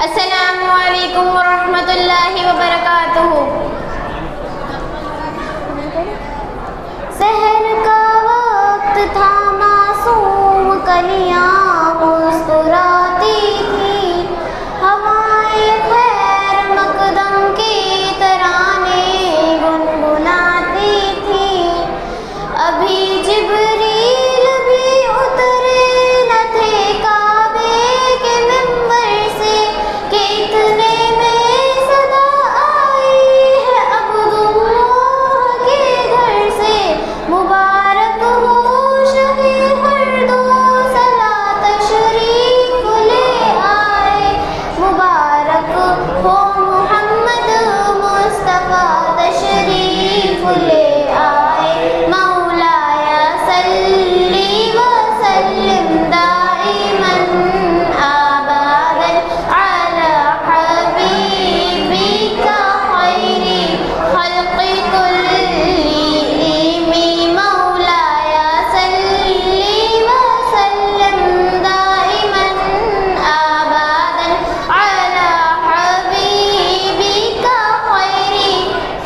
السلام علیکم ورحمۃ اللہ وبرکاتہ۔ سحر کا وقت تھا، معصوم کلیاں مسکراتی تھی، ہوائیں خیر مقدم کی ترانے گنگناتی تھی۔ ابھی جبریل بھی اترے نہ تھے کعبے کے ممبر سے کہ اتنے میں صدا آئی ہے عبداللہ کے گھر سے۔ مبارک ہو شہر ہر دو صلا تشریف لے آئے، مبارک ہو محمد مصطفیٰ تشریف لے آئے۔ مولایا صلی وسلم دائما ابدا علی حبیبک خیر خلق کلہم۔ مولایا صلی وسلم دائما ابدا علی حبیبک خیر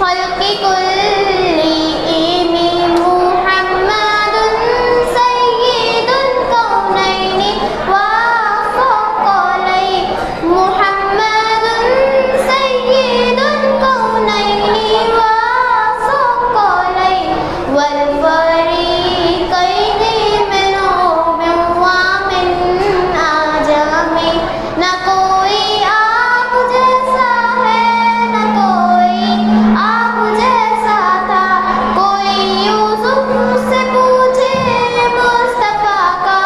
خلق کلہم۔ محمد سید الکونین والثقلین، محمد سید الکونین والثقلین والفریقین من عرب ومن عجم۔ نہ کوئی آپ جیسا ہے، نہ کوئی آپ جیسا تھا، کوئی یوسف سے پوچھے مصطفیٰ کا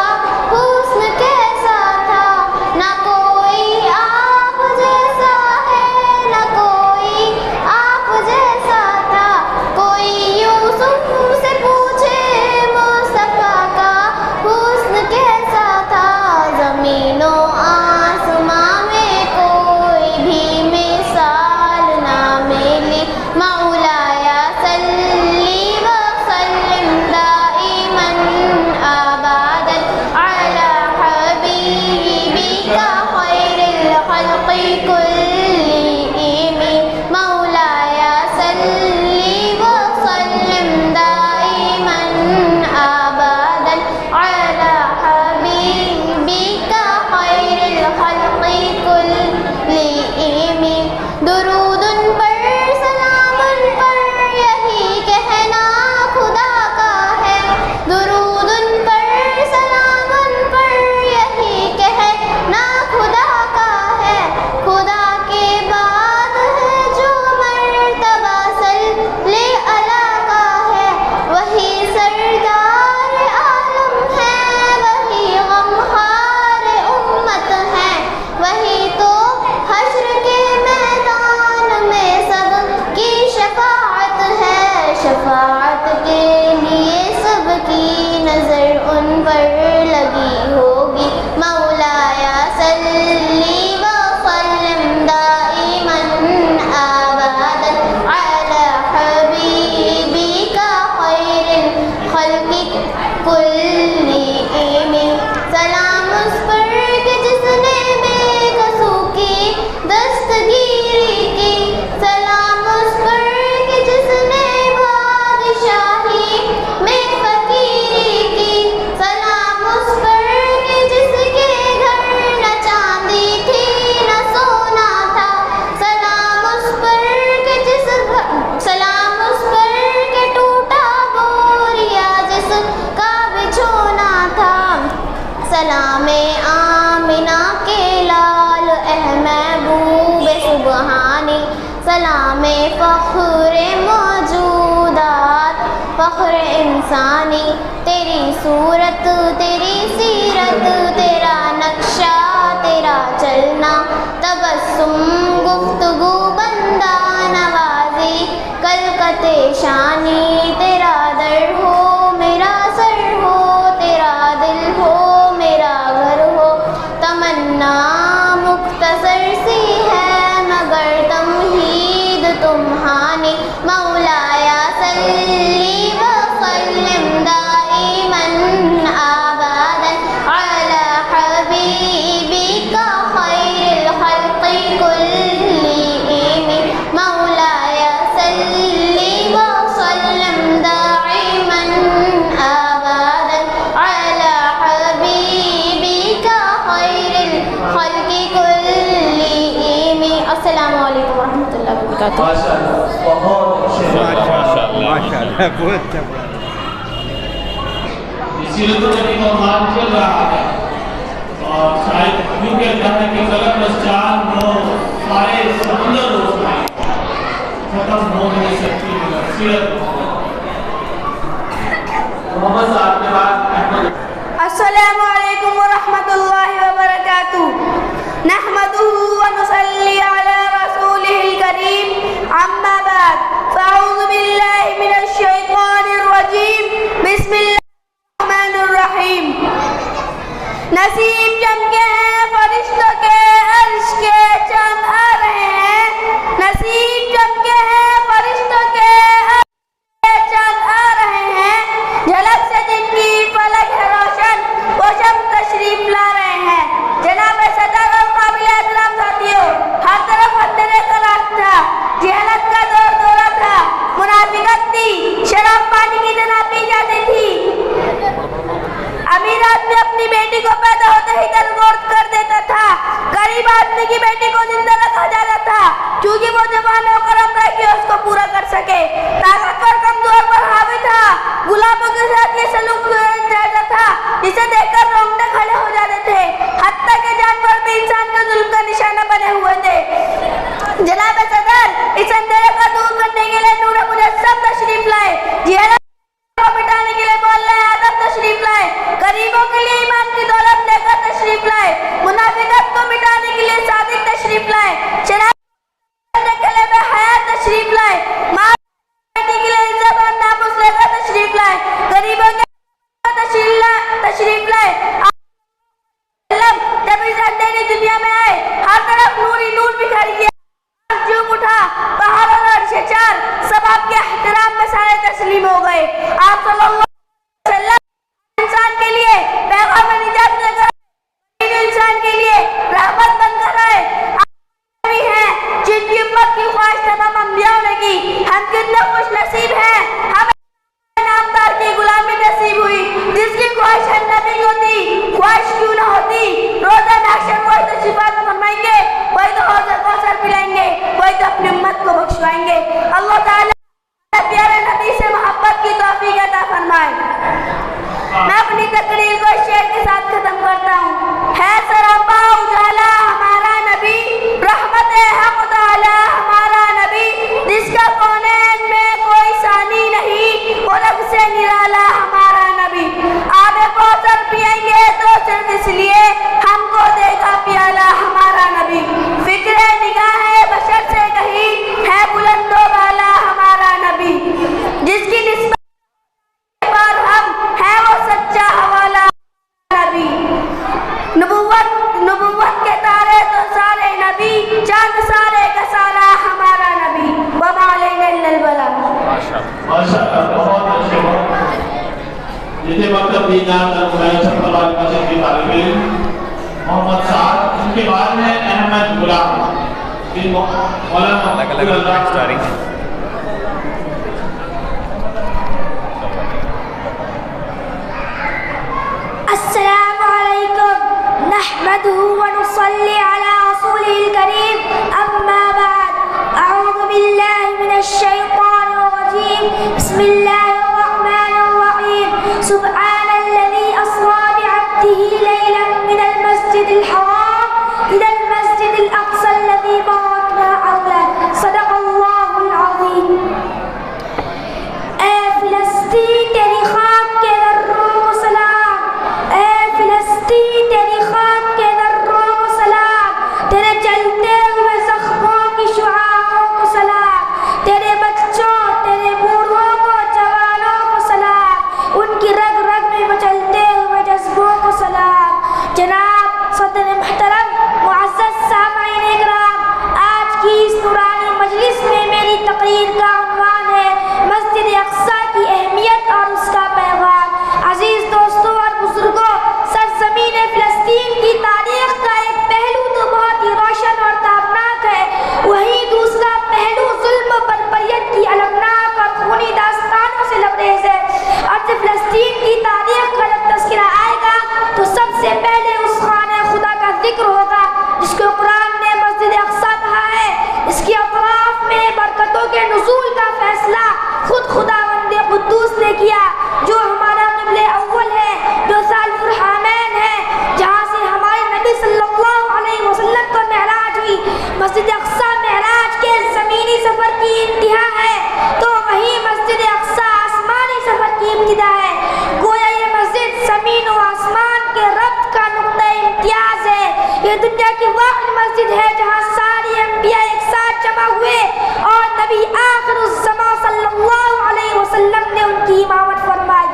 حسن کیسا تھا۔ نہ کوئی آپ جیسا ہے، نہ کوئی آپ جیسا تھا، کوئی یوسف سے پوچھے مصطفیٰ کا حسن کیسا تھا۔ زمین و آسمان میں کوئی بھی مثال نہ ملی، مولایا صلی وسلم دائما ابدا علی حبیبک خیر الخلق کلہم۔ مولایا صلی وسلم دائما ابدا علی حبیبک خیر الخلق کلہم۔ درود ان پر سلام ان پر یہی کہنا خدا کا ہے، درود ان پر سلام ان پر یہی کہنا خدا کا ہے۔ خدا کے بعد ہے جو مرتبہ صلی اللہ کا ہے، وہی سردار عالم ہے، وہی غمخوار امت ہے، وہی تو حشر کے میدان میں سب کی شفاعت ہے۔ شفاعت کے لیے سب کی نظر ان پر لگی ہوگی، مولایا صلی وسلم دائما ابدا علی حبیبک خیر الخلق کلہم۔ سلام اس پر کہ جس نے بے کسو کی دستگیری کی، سلام اس پر کہ جس نے بادشاہی میں فقیری کی، سلام اس پر کہ جس کے گھر نہ چاندی تھی نہ سونا تھا، سلام اس پر کہ سلام اس پر کہ ٹوٹا بوریا جس کا بچھونا تھا۔ سلام آمنہ کے لال اے محبوب سبحانی، سلام فخر موجودات فخر انسانی۔ تیری صورت تیری سیرت تیرا نقشہ تیرا چلنا، تبسم گفتگو بندہ نوازی کلکت شانی۔ تیرا در ہو میرا سر ہو، تیرا دل ہو میرا گھر ہو، تمنا مختصر سی ہے مگر تمہید تمہانی۔ مولایا صلی وسلم دائما ابدا علی حبیبک وبرکاتہ. ماشاءاللہ بہت اچھا. سیرت النبی کا عنوان چل رہا ہے اور شاید یوں کہتا ہے کہ قلم بس چاند ہو سارے سمندر روشنائی ختم ہو نہیں سکتی مگر سیرت محمد صاحب کے بعد احمد. السلام علیکم ورحمۃ اللہ وبرکاتہ. نحمده ونصلي على رسوله الكريم. اما بعد فاعوذ بالله من الشیطان الرجیم. بسم اللہ الرحمن الرحیم. نسیم چمکے ہیں فرشتوں کے عرش کے چند آ رہے ہیں. نسیم چمکے ہیں فرشتوں کے عرش کے چند آ رہے ہیں. جھلک سے جن کی فلک ہے روشن وہ شب تشریف لا رہے ہیں. جناب صدر اور قابل احترام ساتھیوں، ہر طرف اندھیرے کا راج تھا، جہالت کا دور دورہ تھا، منافقت تھی، شراب پانی کی طرح پی جاتی تھی. امیر آدمی اپنی بیٹی کو پیدا ہوتے ہی درگورد کر دیتا تھا. غریب آدمی کی بیٹی کو زندہ رکھا جاتا تھا کیونکہ وہ جوان ہو کر عمرہ کی اس کو پورا کر سکے. طاقتور کمزور پر حاوی تھا. غلاموں کے ساتھ یہ سلوک جائزہ تھا جسے دیکھ کر رونگٹے کھڑے ہو جاتے تھے. حتیٰ کہ جانور بھی انسان کے ظلم کا نشانہ بنے ہوئے تھے. جناب صدر اس اندھیرے کو دور کرنے کے لیے نور مجسم تشریف لائے. جہالت کو مٹانے کے لیے مولا آدم تشریف لائے. غریبوں کے لیے ایمان کی دولت لے کر تشریف لائے. منافقت کو مٹانے کے لیے صادق تشریف لائے. شراب کرنے کے لیے بے حیات تشریف لائے. ماں بیٹی کے لیے عزت اور ناموس لے کر تشریف لائے. غریبوں کے تشریف لائے. جب اس اندھیری دنیا میں آئے ہر طرف نور ہی نور بکھر گیا. جھوم اٹھا پہاڑ اور عرش چار سب آپ کے احترام میں سارے تسلیم ہو گئے. آپ صلی اللہ علیہ وسلم انسان کے لیے پیغام نجات لے کر انسان کے لیے رحمت بن کر آئے. آپ ہیں جن کی امت کی خواہش تمام انبیاء نے کی. ہم کتنے خوش نصیب ہیں ہمیں نامدار کی غلامی نصیب ہوئی جس کی خواہش ہر نبی کو تھی. خواہش کیوں نہ ہوتی؟ روزہ محشر وہی تو شفاعت فرمائیں گے، وہی تو حوض کوثر پلائیں گے، وہی تو اپنی امت کو بخشوائیں گے. اللہ تعالیٰ پیارے نبی سے محبت کی توفیق عطا فرمائے. میں اپنی تقریر کو شعر کے ساتھ ختم کرتا ہوں. ہے سراپا اجالا ہمارا نبی، رحمت حق تعالی ہمارا نبی، جس کا کونین میں کوئی ثانی نہیں، وہ رب سے نرالا ہمارا نبی. آب کوثر پئیں گے تو صرف اس لیے ہم کو دے گا پیالہ ہمارا نبی. فکر نگاہ بشر سے کہیں ہے بلند و بالا ہمارا نبی، جس کی نسبت پر ہم ہے وہ سچا حوالہ نبی. نبوت کے تارے تو سارے نبی، چاند سارے کا سارا ہمارا نبی. وما علینا الا البلاغ. ماشاءاللہ بہت اچھے بہت جتنے مکتب دیدار درمائی چھپر والی مسجد کی طالب علم محمد سعد. ان کے بعد میں احمد غلام بن مولانا السلام علیکم. نحمده ونصلي على رسوله الكريم. أما بعد أعوذ بالله من الشيطان الرجيم. بسم الله الرحمن الرحيم. سبحان الذي أسرى بعبده ليلا من المسجد الحرام إلى المسجد الأقصى الذي باركنا حوله. صدق الله العظيم. اے فلسطین تیری خاک کے ذروں کو سلام. اے فلسطین تیری خاک کے ذروں کو سلام. تیرے جلتے ہوئے زخموں کی شعاعوں کو سلام. تیرے بچوں تیرے بوڑھوں کو جوانوں کو سلام. ان کی رگ رگ میں مچلتے ہوئے جذبوں کو سلام. جناب صدر محترم معزز سامعین اکرام، آج کی اس نورانی مجلس میں میری تقریر کا عنوان ہے مسجد اقصیٰ کی اہمیت اور اس کا پیغام. عزیز دوستوں اور بزرگوں، سرزمین فلسطین کی تاریخ کا ایک پہلو تو بہت ہی روشن اور تابناک ہے، وہیں دوسرا پہلو ظلم بربریت کی المناک اور خونی داستانوں سے لبریز ہے. اور جب فلسطین کی تاریخ کا جب تذکرہ آئے گا تو سب سے پہلے اس خانہ خدا کا دنیا کی واحد مسجد ہے جہاں سارے انبیاء ایک ساتھ جمع ہوئے اور نبی آخر الزمان صلی اللہ علیہ وسلم نے ان کی امامت فرمائی۔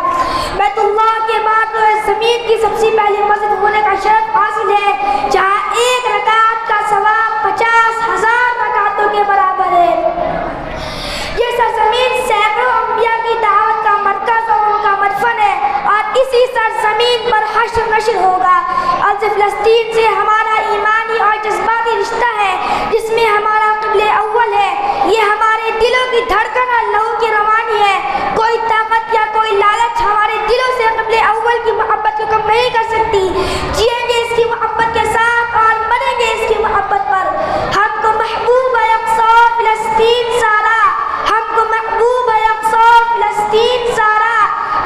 بیت اللہ کے بعد زمین کی سب سے پہلی مسجد ہونے کا شرف حاصل ہے جہاں ایک رکعت کا ثواب 50,000 رکعتوں کے برابر ہے۔ یہ سرزمین سینکڑوں انبیاء کی دعوت کا مرکز اور ان کا مدفن ہے اور اسی سرزمین پر حشر نشر ہوگا۔ ارض فلسطین سے ہمارا ایمانی اور جذباتی رشتہ ہے جس میں ہمارا قبل اول ہے۔ یہ ہمارے دلوں کی دھڑکن اور لہو کی روانی ہے۔ کوئی طاقت یا کوئی لالچ ہمارے دلوں سے قبل اول کی محبت کو کم نہیں کر سکتی۔ جئیں گے اس کی محبت کے ساتھ اور مریں گے اس کی محبت پر۔ ہم کو محبوب ہے اقصی فلسطین سارا، ہم کو محبوب ہے اقصی فلسطین سارا،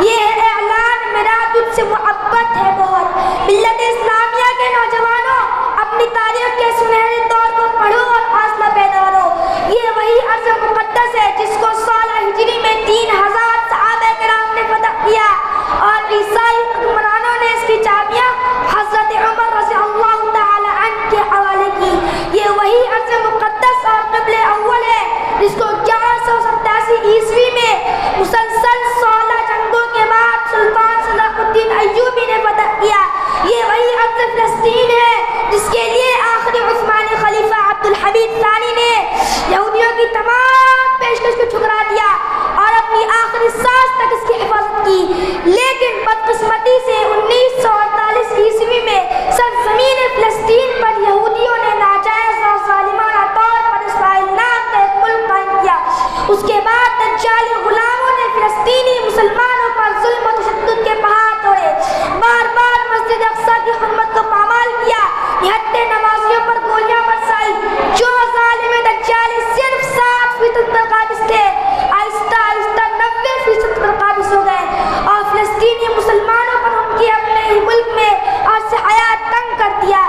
یہ ہے اعلان میرا تجھ سے محبت ہے بہت۔ ملت اسلامیہ کے نوجوانوں، اپنی تاریخ کے سنہرے دور کو پڑھو اور حوصلہ پیدا کرو۔ یہ وہی ارض مقدس ہے جس کو 16 ہجری میں 3000 صحابہ کرام نے فتح کیا اور عیسائی حکمرانوں نے اس کی چابیاں حضرت عمر رضی اللہ تعالی عنہ کے حوالے کی۔ یہ وہی ارض مقدس اور قبل اول ہے جس کو 1187 عیسوی میں مسلسل 16 جنگوں کے بعد سلطان صلاح الدین ایوبی نے فتح کیا۔ یہ وہی ارض فلسطین ہے جس کے لیے آخری عثمانی خلیفہ عبد الحمید ثانی نے یہودیوں کی تمام پیشکش کو ٹھکرا دیا اور اپنی آخری سانس تک اس کی حفاظت کی، لیکن بدقسمتی سے 1948 عیسوی میں سرزمین فلسطین پر یہودیوں نے ناجائز اور ظالمانہ طور پر اسرائیل نام کا ایک ملک قائم کیا۔ اس کے بعد دجالی غلاموں نے فلسطینی مسلمانوں پر ظلم و تشدد کے پہاڑ توڑے، بار بار مسجد اقصی کی حرمت کو پامال کیا، نہتے نمازیوں پر گولیاں برسائی۔ جو ظالم دجالی صرف 7% پر قابض تھے، آہستہ آہستہ 90% پر قابض ہو گئے اور فلسطینی مسلمانوں پر ان کے اپنے ہی ملک میں اور سے حیات تنگ کر دیا۔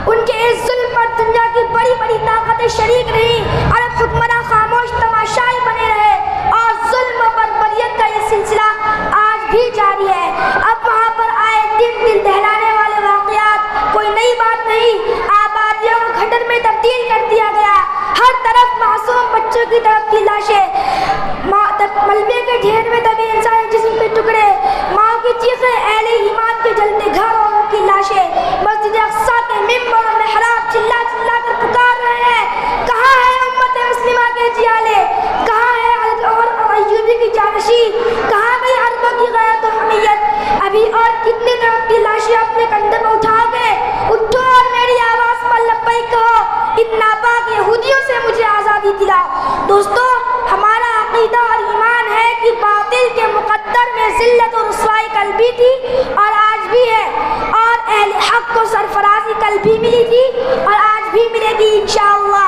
ان کے اس ظلم پر دنیا کی بڑی بڑی طاقتیں شریک رہیں، عرب حکمراں خاموش تماشائی بنے رہے اور ظلم و بربریت کا یہ سلسلہ آج بھی جاری ہے۔ اب وہاں پر آئے دن دل دہلانے والے واقعات کوئی نئی بات نہیں، آبادیوں کو کھنڈر میں تبدیل کر دیا گیا، ہر طرف معصوم بچوں کی طرف کی لاشیں، ملبے کے ڈھیر میں دبے انسانی جسم کے ٹکڑے، ماں کی چیخیں، اہل ایمان کے جلتے گھر اور ان کی لاشیں۔ مسجد اقصی کے ممبر اور محراب چلا چلا کر پکار رہے ہیں، کہاں ہے امت مسلمہ کے جیالے، کہاں ہے حضرت عمر اور ایوبی کی جانشی، کہاں گئی عربوں کی غیرت و حمیت؟ ابھی اور کتنے دن اپنی لاشیں اپنے کندھے میں اٹھاؤ گے؟ اٹھو اور میری آواز پر لبیک کہو، ان ناپاک یہودیوں سے مجھے آزادی دلاؤ۔ دوستو، ہمارا عقیدہ اور ایمان ہے کہ باطل کے مقدر میں ذلت و رسوائی کل بھی تھی اور آج بھی ہے، اور اہل حق کو سرفرازی کل بھی ملی تھی اور آج بھی ملے گی انشاءاللہ۔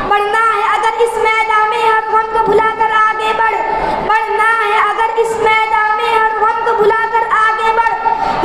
بڑھنا ہے اگر اس میدان میں ہر غم کو بھلا کر آگے بڑھ، بڑھنا ہے اگر اس میدان میں ہر غم کو بھلا کر آگے بڑھ،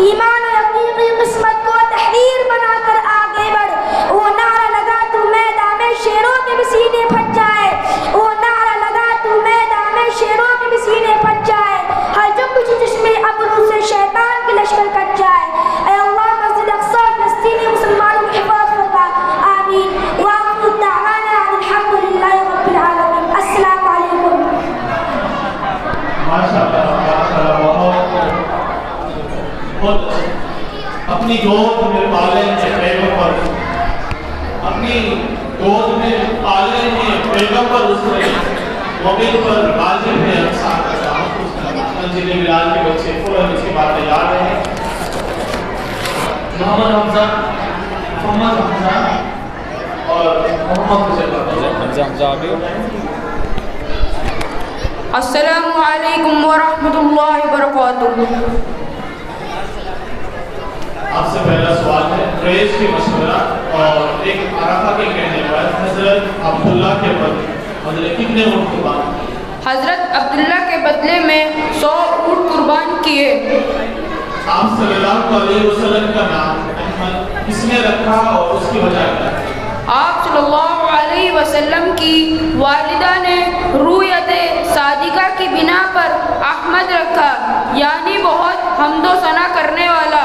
ایمان و یقین کی قسمت کو تحریر بنا کر آگے بڑھ۔ وہ نعرہ لگا تو میدان میں شیروں کے بھی سینے پھٹ جائے، وہ نعرہ لگا تو میدان میں شیروں کے بھی سینے پھٹ جائے، ہر جو کچھ چشمے ابرو سے شیطان کے لشکر کٹ جائے۔ اے اللہ، مسجد اقصی فلسطینی مسلمانوں کی حفاظت فرما، آمین۔ وآخر دعوانا ان الحمد للہ رب العالمین۔ السلام علیکم۔ ماشاءاللہ بہت اپنی گود میں پالے ہیں پیغمبر، اپنی گود میں پالے ہیں پیغمبر، اس نے مومن پر واجب ہے احسان کرنا۔ منزل بلال کے بچے فوراً اس کی باتیں یاد رہے ہیں۔ محمد حمزہ اور محمد حمزہ۔ السلام علیکم ورحمۃ اللہ وبرکاتہ۔ آپ سے پہلا سوال ہے ریس کی مشورہ اور ایک عرفہ کے کہنے پر حضرت عبداللہ کے بدلے حضرت کتنے اونٹ قربان کیے؟ حضرت عبداللہ کے بدلے میں 100 اونٹ قربان کیے۔ آپ صلی اللہ علیہ وسلم کا نام احمد کس نے رکھا اور اس کی وجہ کیا ہے؟ آپ صلی اللہ علیہ وسلم کی والدہ نے رویت صادقہ کی بنا پر احمد رکھا، یعنی بہت حمد و ثنا کرنے والا۔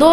2